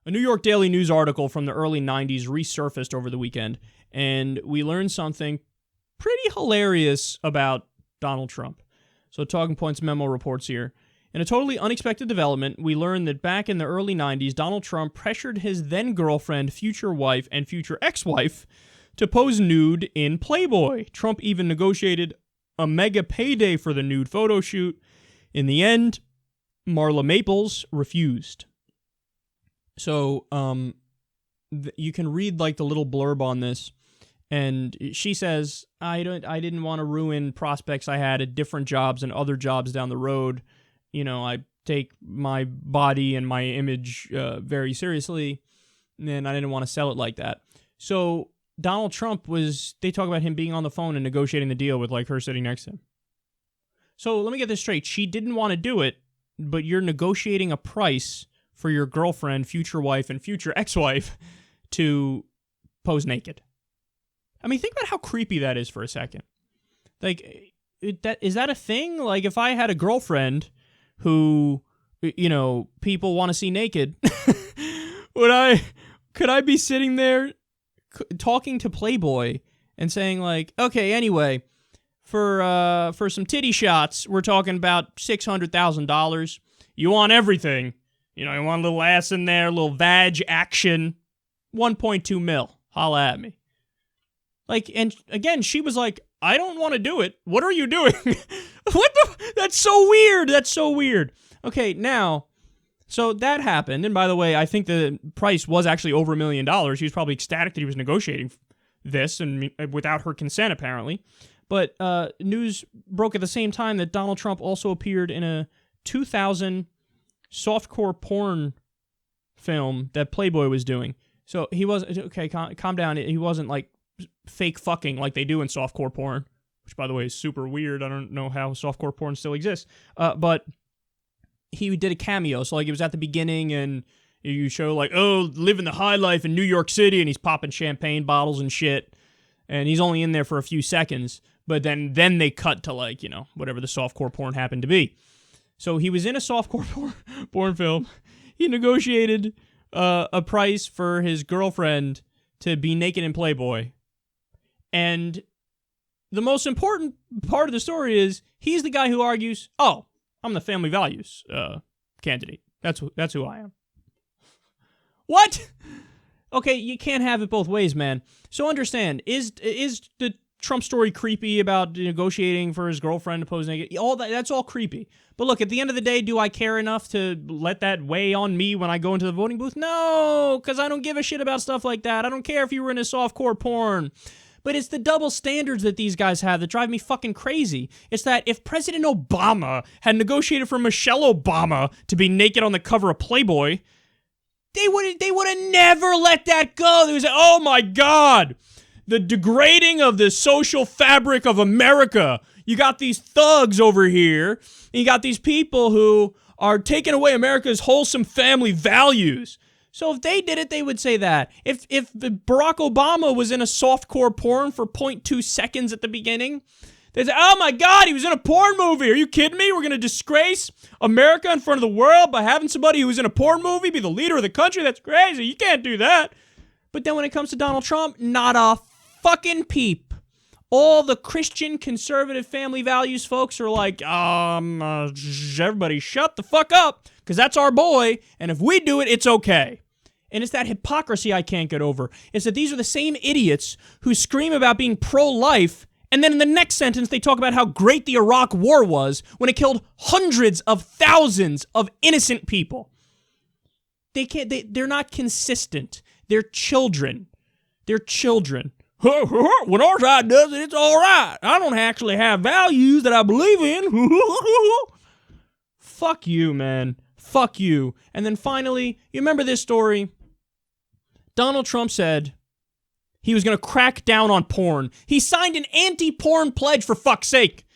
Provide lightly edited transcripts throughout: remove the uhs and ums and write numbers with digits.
A New York Daily News article from the early 90s resurfaced over the weekend, and we learned something pretty hilarious about Donald Trump. So Talking Points memo reports here. In a totally unexpected development, we learned that back in the early 90s, Donald Trump pressured his then-girlfriend, future wife, and future ex-wife to pose nude in Playboy. Trump even negotiated a mega payday for the nude photo shoot. In the end, Marla Maples refused. So, you can read like the little blurb on this, and she says, I didn't want to ruin prospects I had at different jobs and other jobs down the road. You know, I take my body and my image very seriously, and I didn't want to sell it like that. So Donald Trump they talk about him being on the phone and negotiating the deal with like her sitting next to him. So let me get this straight. She didn't want to do it, but you're negotiating a price for your girlfriend, future wife, and future ex-wife to pose naked. I mean, think about how creepy that is for a second. Like, is that a thing? Like, if I had a girlfriend who, you know, people want to see naked, could I be sitting there talking to Playboy and saying like, okay, anyway, for some titty shots, we're talking about $600,000. You want everything. You know, you want a little ass in there, a little vag action, 1.2 mil. Holla at me. Like, and again, she was like, I don't want to do it. What are you doing? That's so weird. That's so weird. Okay, now, so that happened. And by the way, I think the price was actually over $1 million. He was probably ecstatic that he was negotiating this and without her consent, apparently. But news broke at the same time that Donald Trump also appeared in a 2000 softcore porn film that Playboy was doing. So he was, okay, calm down. He wasn't like fake fucking like they do in softcore porn, which by the way is super weird. I don't know how softcore porn still exists. But he did a cameo. So like it was at the beginning and you show like, oh, living the high life in New York City, and he's popping champagne bottles and shit. And he's only in there for a few seconds. But then they cut to like, you know, whatever the softcore porn happened to be. So he was in a softcore porn film. He negotiated a price for his girlfriend to be naked in Playboy. And the most important part of the story is he's the guy who argues, oh, I'm the family values candidate. That's who I am. What? Okay, you can't have it both ways, man. So understand, is the Trump story creepy about negotiating for his girlfriend to pose naked? All that's all creepy. But look, at the end of the day, do I care enough to let that weigh on me when I go into the voting booth? No, because I don't give a shit about stuff like that. I don't care if you were in a softcore porn. But it's the double standards that these guys have that drive me fucking crazy. It's that if President Obama had negotiated for Michelle Obama to be naked on the cover of Playboy, they would have never let that go. They would say, oh my God, the degrading of the social fabric of America. You got these thugs over here, and you got these people who are taking away America's wholesome family values. So if they did it, they would say that. If Barack Obama was in a softcore porn for 0.2 seconds at the beginning, they'd say, oh my God, he was in a porn movie. Are you kidding me? We're going to disgrace America in front of the world by having somebody who was in a porn movie be the leader of the country? That's crazy. You can't do that. But then when it comes to Donald Trump, not a fucking peep. All the Christian conservative family values folks are like, everybody shut the fuck up, because that's our boy, and if we do it, it's okay. And it's that hypocrisy I can't get over. It's that these are the same idiots who scream about being pro-life, and then in the next sentence they talk about how great the Iraq War was when it killed hundreds of thousands of innocent people. They're not consistent. They're children. They're children. When our side does it, it's all right. I don't actually have values that I believe in. Fuck you, man. Fuck you. And then finally, you remember this story? Donald Trump said he was going to crack down on porn. He signed an anti-porn pledge, for fuck's sake.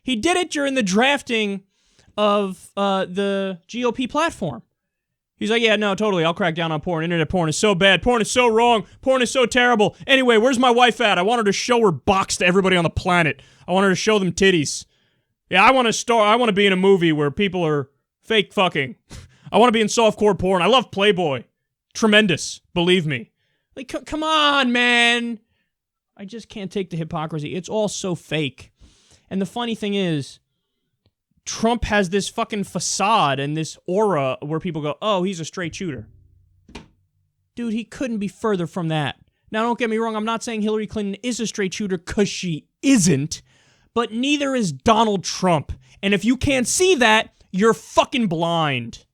He did it during the drafting of the GOP platform. He's like, yeah, no, totally, I'll crack down on porn. Internet porn is so bad. Porn is so wrong. Porn is so terrible. Anyway, where's my wife at? I want her to show her box to everybody on the planet. I want her to show them titties. Yeah, I want to be in a movie where people are fake fucking. I want to be in softcore porn. I love Playboy. tremendous, believe me. Like, come on, man. I just can't take the hypocrisy. It's all so fake. And the funny thing is, Trump has this fucking facade and this aura where people go, oh, he's a straight shooter. Dude, he couldn't be further from that. Now, don't get me wrong. I'm not saying Hillary Clinton is a straight shooter because she isn't, but neither is Donald Trump. And if you can't see that, you're fucking blind.